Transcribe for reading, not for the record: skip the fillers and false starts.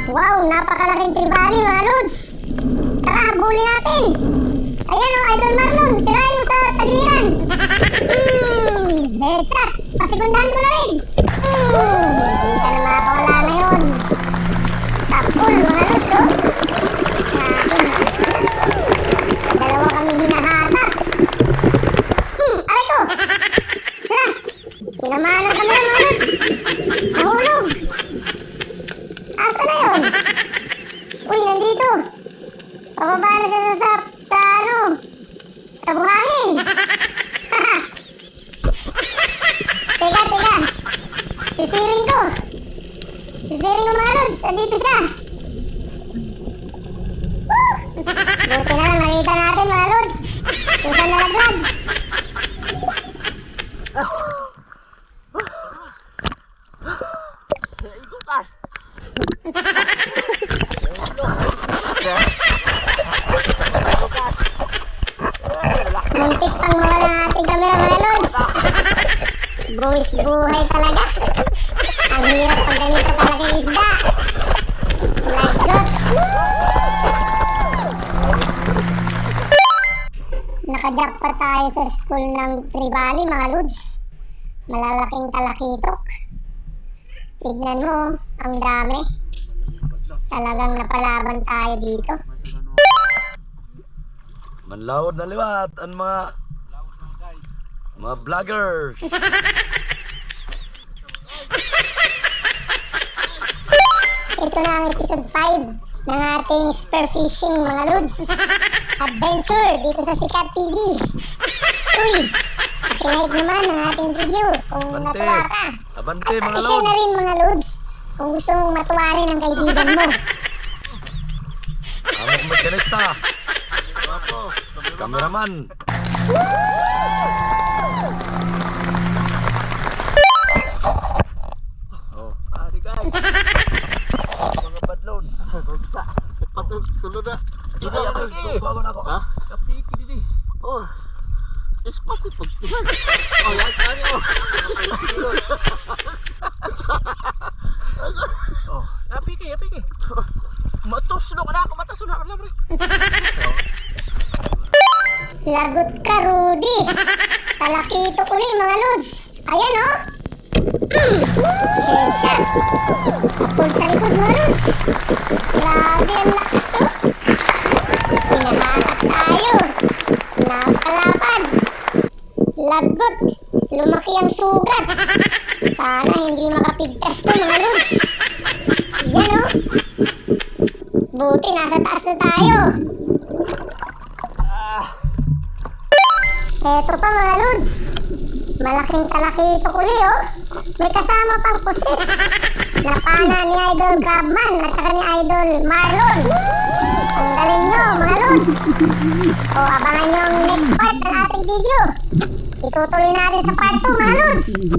Wow, napakalaking tribali mga lods. Tara, habulin natin. Ayan o, Idol Marlon, tirahin mo sa tagiran. Headshot, pasigundahan ko na rin. Hindi ka na makakawala na yun. Sa pool mga lods o. Aking makas na. Dalawa kami hinahatak. Aray ko. Tara, tinamaan ang kamera mga lods. Nahulog. Asa na yun? Uy, nandito. Pababa na siya sa buhangin. Teka. Sisiring ko mga lods. Nandito siya. Buti na lang nakita natin mga lods. Kung saan nalaglag. Muntik pang mawala ang ating kamera mga lods. Buwis buhay talaga. Ang hirap pag ganito talagang isda. Lagot. Nakajackpot tayo sa school ng Tribali mga lods. Malalaking talakitok. Tignan mo, ang dami. Talagang napalaban tayo dito. Manlawod na liwat ang mga vloggers. Ito na ang episode 5 ng ating spearfishing mga lods. Adventure dito sa Sikat TV. Uy, pakilike naman ang ating video kung natuwa ka. Abante mga I-share na lods. rin mga lods kung gusto mong matuwa rin ang kaibigan mo. Amo ko magkanista. Cameraman. Oh, adi guys. Mga badlon. Bagsa. Tulog na. Bago na ako. Ha? Kapiki didi. Oh. Espati pagtunan. Oh, yan kani oh. Oh, kapiki. Matuslo ka na ako, matuslo na ako. Lagot ka, Rudy. Talakitok uli mga lods. Ayan o. Headshot. Sa pool sa likod mga lods. Grabe ang lakas o. Hinahatak tayo. Napakalapad. Lagot. Lumaki ang sugat. Sana hindi makapigtas to mga lods. Yan o. Buti nasa taas na tayo. Eto pa mga lods. Malaking talakitok uli oh. May kasama pang pusit. Napana ni Idol Crabman at saka ni Idol Marlon. Ang galing nyo mga lods. O abangan nyo ang next part ng ating video. Itutuloy natin sa part 2 mga lods.